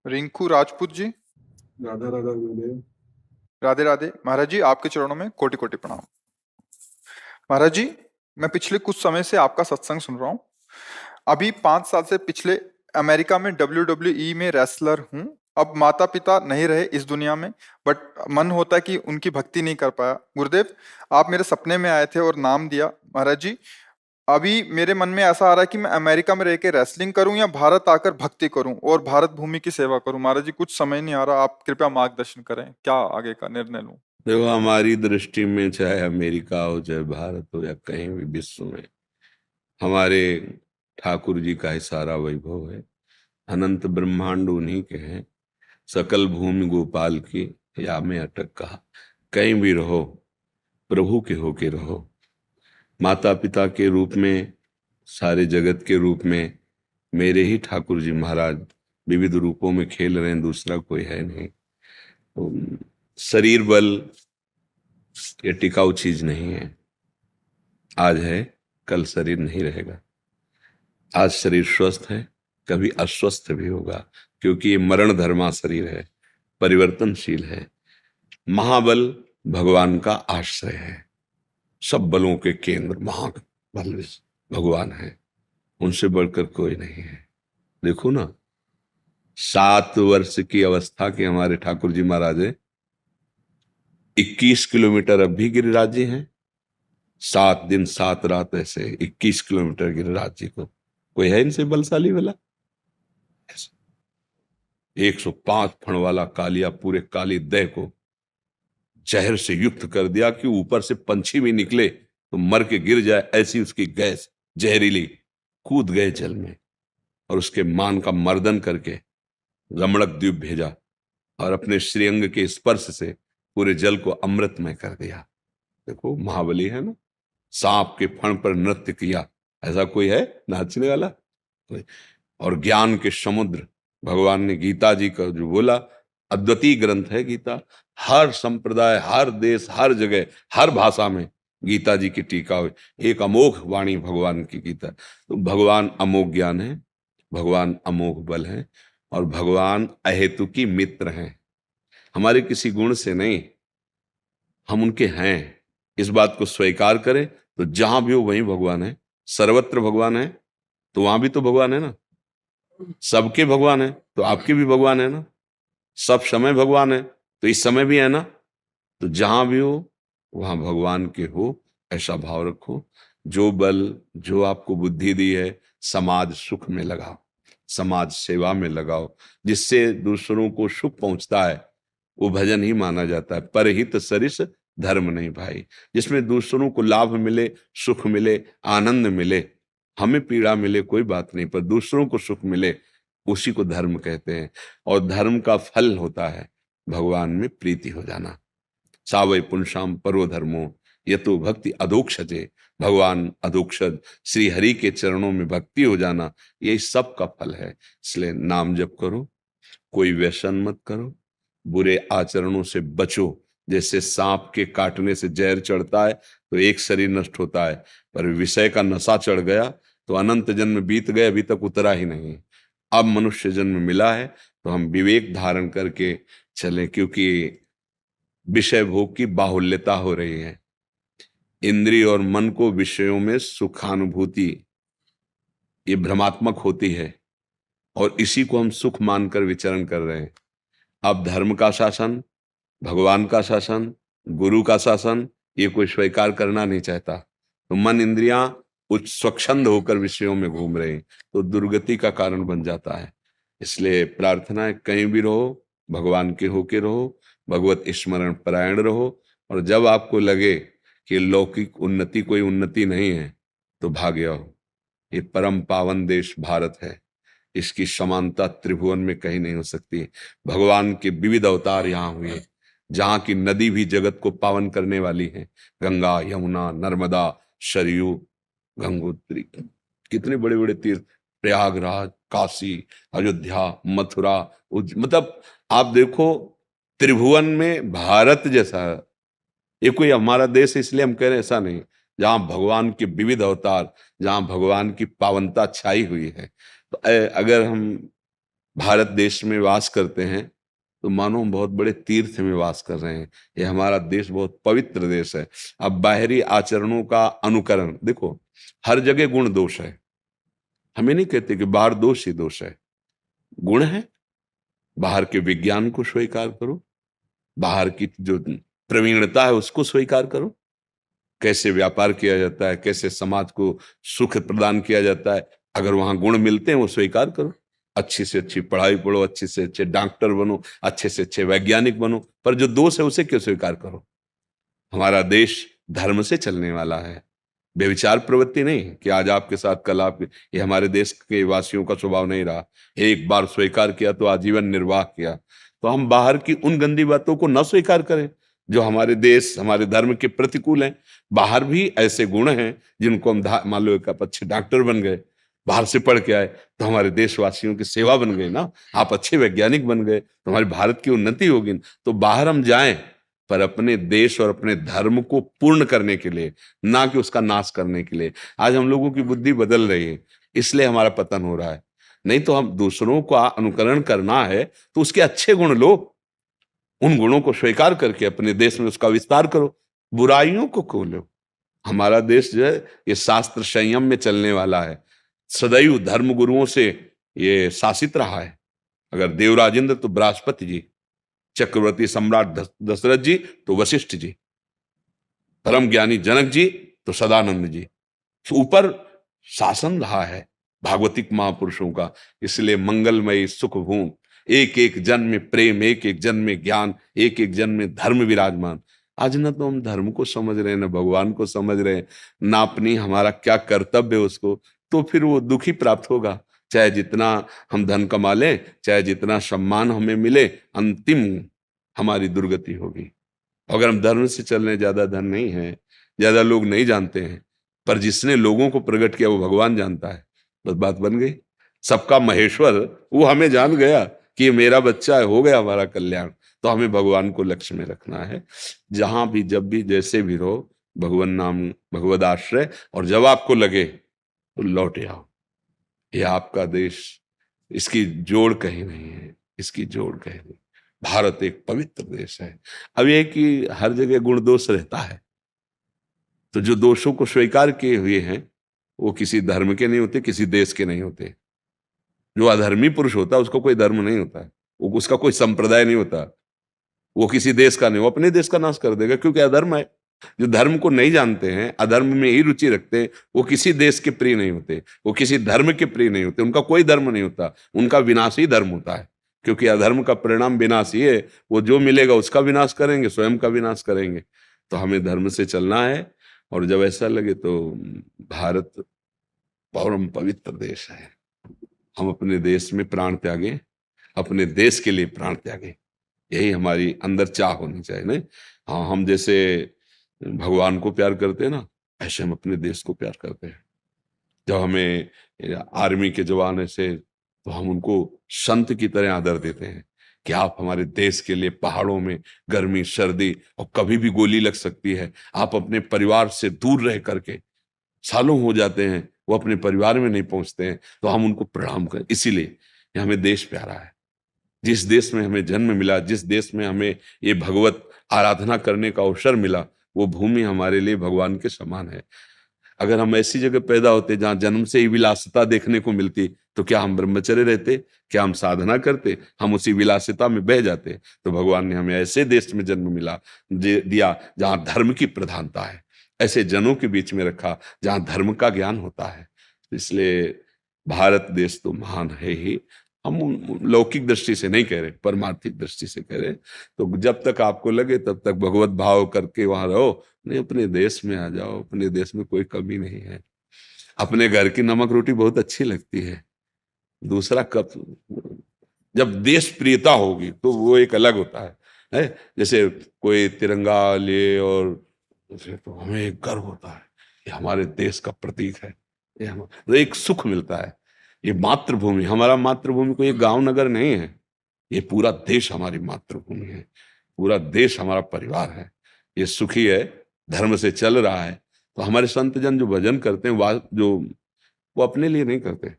रिंकू राजपूत जी। राधा राधा गुरुदेव। राधे राधे महाराज जी, आपके चरणों में कोटि कोटि प्रणाम। महाराज जी, मैं पिछले कुछ समय से आपका सत्संग सुन रहा हूँ। अभी 5 साल से पिछले अमेरिका में WWE में रेसलर हूँ। अब माता पिता नहीं रहे इस दुनिया में, बट मन होता है कि उनकी भक्ति नहीं कर पाया। गुरुदेव, आप मेरे सपने में आए थे और नाम दिया। महाराज जी, अभी मेरे मन में ऐसा आ रहा है कि मैं अमेरिका में रह के रेसलिंग करूं या भारत आकर भक्ति करूं और भारत भूमि की सेवा करूं। महाराज जी, कुछ समझ नहीं आ रहा, आप कृपया मार्गदर्शन करें, क्या आगे का निर्णय लूं। देखो, हमारी दृष्टि में चाहे अमेरिका हो, चाहे भारत हो, या कहीं भी विश्व में, हमारे ठाकुर जी का ही सारा वैभव है। अनंत ब्रह्मांड उन्हीं के हैं। सकल भूमि गोपाल की, या में अटक कहा। कहीं भी रहो, प्रभु के होके रहो। माता पिता के रूप में, सारे जगत के रूप में मेरे ही ठाकुर जी महाराज विविध रूपों में खेल रहे हैं, दूसरा कोई है नहीं। तो शरीर बल ये टिकाऊ चीज नहीं है। आज है, कल शरीर नहीं रहेगा। आज शरीर स्वस्थ है, कभी अस्वस्थ भी होगा, क्योंकि ये मरण धर्मा शरीर है, परिवर्तनशील है। महाबल भगवान का आश्रय है। सब बलों के केंद्र महाबल भगवान है, उनसे बढ़कर कोई नहीं है। देखो ना, 7 वर्ष की अवस्था के हमारे ठाकुर जी महाराज 21 किलोमीटर अब भी गिरिराज हैं। 7 दिन 7 रात ऐसे 21 किलोमीटर गिरिराज जी को कोई है इनसे बलशाली वाला? 105 फण वाला कालिया पूरे काली देह को जहर से युक्त कर दिया कि ऊपर से पंछी भी निकले तो मर के गिर जाए, ऐसी उसकी गैस जहरीली। कूद गए जल में और उसके मान का मर्दन करके रमणक द्वीप भेजा और अपने श्रीअंग के स्पर्श से पूरे जल को अमृतमय कर दिया। देखो, महाबली है ना। सांप के फण पर नृत्य किया, ऐसा कोई है नाचने वाला? और ज्ञान के समुद्र भगवान ने गीता जी का जो बोला, अद्वितीय ग्रंथ है गीता। हर संप्रदाय, हर देश, हर जगह, हर भाषा में गीता जी की टीका हुई। एक अमोघ वाणी भगवान की गीता। तो भगवान अमोघ ज्ञान है, भगवान अमोघ बल है, और भगवान अहेतुकी मित्र हैं। हमारे किसी गुण से नहीं, हम उनके हैं। इस बात को स्वीकार करें तो जहां भी हो वहीं भगवान है। सर्वत्र भगवान है तो वहां भी तो भगवान है ना। सबके भगवान है तो आपके भी भगवान है ना। सब समय भगवान है तो इस समय भी है ना। तो जहां भी हो वहां भगवान के हो, ऐसा भाव रखो। जो बल, जो आपको बुद्धि दी है, समाज सुख में लगाओ, समाज सेवा में लगाओ। जिससे दूसरों को सुख पहुंचता है वो भजन ही माना जाता है। परहित सरिस धर्म नहीं भाई। जिसमें दूसरों को लाभ मिले, सुख मिले, आनंद मिले, हमें पीड़ा मिले कोई बात नहीं, पर दूसरों को सुख मिले, उसी को धर्म कहते हैं। और धर्म का फल होता है भगवान में प्रीति हो जाना। सावै पुंसाम परो धर्मो ये तो भक्ति अधोक्षजे। भगवान अधोक्षज श्री हरि के चरणों में भक्ति हो जाना, यही सब का फल है। इसलिए नाम जप करो, कोई व्यसन मत करो, बुरे आचरणों से बचो। जैसे सांप के काटने से जहर चढ़ता है तो एक शरीर नष्ट होता है, पर विषय का नशा चढ़ गया तो अनंत जन्म बीत गए, अभी तक उतरा ही नहीं। अब मनुष्य जन्म मिला है तो हम विवेक धारण करके चलें, क्योंकि विषय भोग की बाहुल्यता हो रही है। इंद्रिय और मन को विषयों में सुखानुभूति ये भ्रमात्मक होती है, और इसी को हम सुख मानकर विचरण कर रहे हैं। अब धर्म का शासन, भगवान का शासन, गुरु का शासन, ये कोई स्वीकार करना नहीं चाहता। तो मन इंद्रियां उच्च स्वच्छंद होकर विषयों में घूम रहे हैं, तो दुर्गति का कारण बन जाता है। इसलिए प्रार्थना है, कहीं भी रहो भगवान के होके रहो, भगवत स्मरण परायण रहो। और जब आपको लगे कि लौकिक उन्नति कोई उन्नति नहीं है तो भाग जाओ। ये परम पावन देश भारत है, इसकी समानता त्रिभुवन में कहीं नहीं हो सकती। भगवान के विविध अवतार यहाँ हुए, जहाँ की नदी भी जगत को पावन करने वाली है। गंगा, यमुना, नर्मदा, सरयू, गंगोत्री, कितने बड़े बड़े तीर्थ, प्रयागराज, काशी, अयोध्या, मथुरा, मतलब आप देखो, त्रिभुवन में भारत जैसा ये कोई हमारा देश है इसलिए हम कह रहे हैं, ऐसा नहीं। जहां भगवान के विविध अवतार, जहां भगवान की पावनता छाई हुई है। तो अगर हम भारत देश में वास करते हैं तो मानो हम बहुत बड़े तीर्थ में वास कर रहे हैं। ये हमारा देश बहुत पवित्र देश है। अब बाहरी आचरणों का अनुकरण देखो, हर जगह गुण दोष है। हमें नहीं कहते कि बाहर दोष ही दोष है, गुण है। बाहर के विज्ञान को स्वीकार करो, बाहर की जो प्रवीणता है उसको स्वीकार करो, कैसे व्यापार किया जाता है, कैसे समाज को सुख प्रदान किया जाता है। अगर वहां गुण मिलते हैं वो स्वीकार करो। अच्छी से अच्छी पढ़ाई पढ़ो, अच्छे से अच्छे डॉक्टर बनो, अच्छे से अच्छे वैज्ञानिक बनो, पर जो दोष है उसे क्यों स्वीकार करो। हमारा देश धर्म से चलने वाला है, व्यभिचार प्रवृत्ति नहीं कि आज आपके साथ कल आपके। ये हमारे देश के वासियों का स्वभाव नहीं रहा। एक बार स्वीकार किया तो आजीवन निर्वाह किया। तो हम बाहर की उन गंदी बातों को न स्वीकार करें जो हमारे देश हमारे धर्म के प्रतिकूल हैं। बाहर भी ऐसे गुण हैं जिनको हम मान लो एक आप अच्छे डॉक्टर बन गए, बाहर से पढ़ के आए तो हमारे देशवासियों की सेवा बन गई ना। आप अच्छे वैज्ञानिक बन गए तो हमारे भारत की उन्नति होगी। तो बाहर हम जाएं पर अपने देश और अपने धर्म को पूर्ण करने के लिए, ना कि उसका नाश करने के लिए। आज हम लोगों की बुद्धि बदल रही है, इसलिए हमारा पतन हो रहा है। नहीं तो हम दूसरों का अनुकरण करना है तो उसके अच्छे गुण लो, उन गुणों को स्वीकार करके अपने देश में उसका विस्तार करो, बुराइयों को खोलो। हमारा देश जो है ये शास्त्र संयम में चलने वाला है, सदैव धर्म गुरुओं से ये शासित रहा है। अगर देवराजेंद्र तो बृहस्पति जी, चक्रवर्ती सम्राट दशरथ जी तो वशिष्ठ जी, परम ज्ञानी जनक जी तो सदानंद जी, तो ऊपर शासन रहा है भागवतिक महापुरुषों का। इसलिए मंगलमयी सुख भूमि, एक एक जन में प्रेम, एक एक जन में ज्ञान, एक एक जन में धर्म विराजमान। आज न तो हम धर्म को समझ रहे हैं, न भगवान को समझ रहे हैं, ना अपनी हमारा क्या कर्तव्य है उसको। तो फिर वो दुख ही प्राप्त होगा। चाहे जितना हम धन कमा लें, चाहे जितना सम्मान हमें मिले, अंतिम हमारी दुर्गति होगी। अगर हम धर्म से चल रहे, ज्यादा धन नहीं है, ज्यादा लोग नहीं जानते हैं, पर जिसने लोगों को प्रकट किया वो भगवान जानता है, बस बात बन गई। सबका महेश्वर वो हमें जान गया कि ये मेरा बच्चा है, हो गया हमारा कल्याण। तो हमें भगवान को लक्ष्य में रखना है। जहां भी जब भी जैसे भी रहो, भगवान नाम भगवद आश्रय, और जब आपको लगे तो लौट आओ। ये आपका देश, इसकी जोड़ कहीं नहीं है, इसकी जोड़ कहीं नहीं। भारत एक पवित्र देश है। अब ये कि हर जगह गुण दोष रहता है, तो जो दोषों को स्वीकार किए हुए हैं वो किसी धर्म के नहीं होते, किसी देश के नहीं होते। जो अधर्मी पुरुष होता है उसका कोई धर्म नहीं होता है, वो उसका कोई संप्रदाय नहीं होता, वो किसी देश का नहीं, वो अपने देश का नाश कर देगा, क्योंकि अधर्म है। जो धर्म को नहीं जानते हैं, अधर्म में ही रुचि रखते हैं, वो किसी देश के प्रिय नहीं होते, वो किसी धर्म के प्रिय नहीं होते, उनका कोई धर्म नहीं होता, उनका विनाश ही धर्म होता है। क्योंकि अधर्म का परिणाम विनाश ही है। वो जो मिलेगा उसका विनाश करेंगे, स्वयं का विनाश करेंगे। तो हमें धर्म से चलना है। और जब ऐसा लगे तो भारत परम पवित्र देश है, हम अपने देश में प्राण त्यागें, अपने देश के लिए प्राण त्यागें। यही हमारी अंदर चाह होनी चाहिए। नहीं, हाँ, हम जैसे भगवान को प्यार करते हैं ना, ऐसे हम अपने देश को प्यार करते हैं। जब हमें आर्मी के जवान ऐसे, तो हम उनको संत की तरह आदर देते हैं कि आप हमारे देश के लिए पहाड़ों में गर्मी सर्दी और कभी भी गोली लग सकती है, आप अपने परिवार से दूर रह करके, सालों हो जाते हैं वो अपने परिवार में नहीं पहुंचते हैं, तो हम उनको प्रणाम करें। इसीलिए ये हमें देश प्यारा है। जिस देश में हमें जन्म मिला, जिस देश में हमें ये भगवत आराधना करने का अवसर मिला, वो भूमि हमारे लिए भगवान के समान है। अगर हम ऐसी जगह पैदा होते जहां जन्म से ही विलासिता देखने को मिलती, तो क्या हम ब्रह्मचर्य रहते, क्या हम साधना करते? हम उसी विलासिता में बह जाते। तो भगवान ने हमें ऐसे देश में जन्म मिला दिया जहां धर्म की प्रधानता है, ऐसे जनों के बीच में रखा जहां धर्म का ज्ञान होता है। इसलिए भारत देश तो महान है ही। हम लौकिक दृष्टि से नहीं कह रहे, परमार्थिक दृष्टि से कह रहे। तो जब तक आपको लगे तब तक भगवत भाव करके वहां रहो। नहीं, अपने देश में आ जाओ, अपने देश में कोई कमी नहीं है। अपने घर की नमक रोटी बहुत अच्छी लगती है, दूसरा कब, जब देश प्रियता होगी तो वो एक अलग होता है। जैसे कोई तिरंगा ले और तो हमें एक गर्व होता है, ये हमारे देश का प्रतीक है, ये हम तो एक सुख मिलता है। ये मातृभूमि, हमारा मातृभूमि कोई गांव नगर नहीं है, ये पूरा देश हमारी मातृभूमि है, पूरा देश हमारा परिवार है। ये सुखी है, धर्म से चल रहा है। तो हमारे संत जन जो भजन करते हैं, जो वो अपने लिए नहीं करते,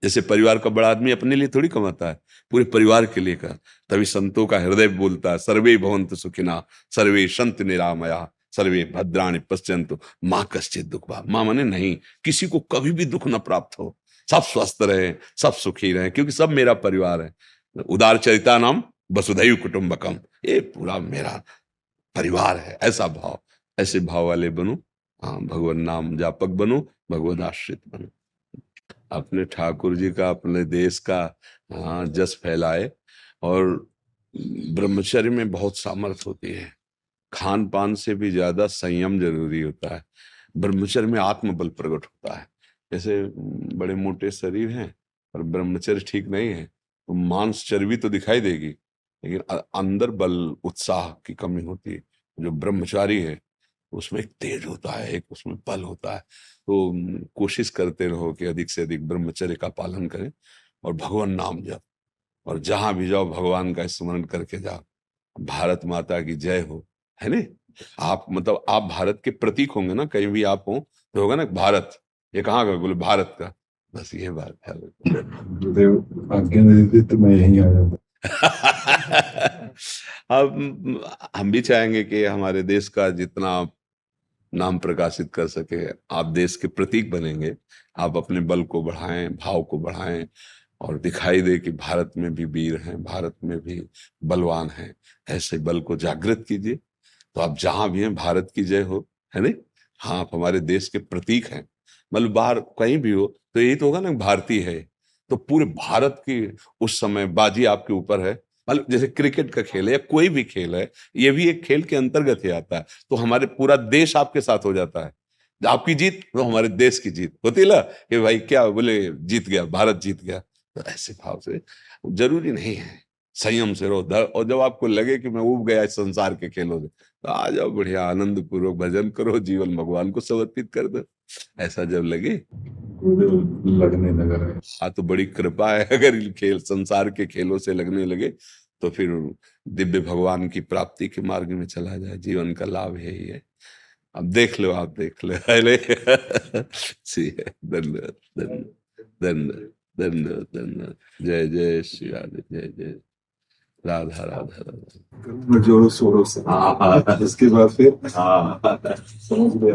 जैसे परिवार का बड़ा आदमी अपने लिए थोड़ी कमाता है, पूरे परिवार के लिए का। तभी संतों का हृदय बोलता है, सर्वे भवन्तु सुखिनः, सर्वे सन्तु निरामयाः, सर्वे भद्राणि पश्यन्तु माँ कश्चित् दुःख भाग्। माँ माने नहीं, किसी को कभी भी दुख न प्राप्त हो, सब स्वस्थ रहे, सब सुखी रहे, क्योंकि सब मेरा परिवार है। उदार चरिता नाम वसुधैव कुटुम्बकम, ये पूरा मेरा परिवार है। ऐसा भाव, ऐसे भाव वाले बनो। हाँ, भगवान नाम जापक बनो, भगवद आश्रित बनो। अपने ठाकुर जी का, अपने देश का हाँ जस फैलाए। और ब्रह्मचर्य में बहुत सामर्थ्य होती है। खान पान से भी ज्यादा संयम जरूरी होता है। ब्रह्मचर्य में आत्मबल प्रकट होता है। जैसे बड़े मोटे शरीर हैं और ब्रह्मचर्य ठीक नहीं है तो मांस चर्बी तो दिखाई देगी, लेकिन अंदर बल उत्साह की कमी होती है। जो ब्रह्मचारी है उसमें एक तेज होता है, एक उसमें बल होता है। तो कोशिश करते रहो कि अधिक से अधिक ब्रह्मचर्य का पालन करें और भगवान नाम जप, और जहां भी जाओ भगवान का स्मरण करके जाओ। भारत माता की जय हो, है ने। आप मतलब आप भारत के प्रतीक होंगे ना, कहीं भी आप हो तो होगा ना भारत, ये कहाँ का, बोले भारत का, बस ये बात है। गुरुदेव आज्ञा दे देते तो मैं यहीं आ जाता। अब हम भी चाहेंगे कि हमारे देश का जितना आप नाम प्रकाशित कर सके, आप देश के प्रतीक बनेंगे। आप अपने बल को बढ़ाएं, भाव को बढ़ाएं, और दिखाई दे कि भारत में भी वीर हैं, भारत में भी बलवान हैं। ऐसे बल को जागृत कीजिए, तो आप जहां भी हैं भारत की जय हो, है नहीं। हाँ, आप हमारे देश के प्रतीक हैं। मतलब बाहर कहीं भी हो तो यही तो होगा ना, भारतीय है तो पूरे भारत की उस समय बाजी आपके ऊपर है। मतलब जैसे क्रिकेट का खेल है या कोई भी खेल है, ये भी एक खेल के अंतर्गत ही आता है। तो हमारे पूरा देश आपके साथ हो जाता है। आपकी जीत तो हमारे देश की जीत होती है ना, कि भाई क्या बोले, जीत गया, भारत जीत गया। तो ऐसे भाव से जरूरी नहीं है, संयम से रहो। और जब आपको लगे कि मैं उब गया इस संसार के खेलों से, तो आ जाओ, बढ़िया आनंद पूर्वक भजन करो, जीवन भगवान को समर्पित कर दो। ऐसा जब लगे, गुरुदेव लगने लगा है। हाँ तो बड़ी कृपा है। अगर इन खेल, संसार के खेलों से लगने लगे तो फिर दिव्य भगवान की प्राप्ति के मार्ग में चला जाए। जीवन का लाभ यही है। अब देख लो, आप देख लो। अरे धन्यवाद, धन्यवाद, धन्यवाद, धन्यवाद, धन्यवाद। जय जय श्री राधे, जय जय राधा राधा राधा। जोरों शोरों से, हाँ, उसके बाद फिर हाँ। समझ गया।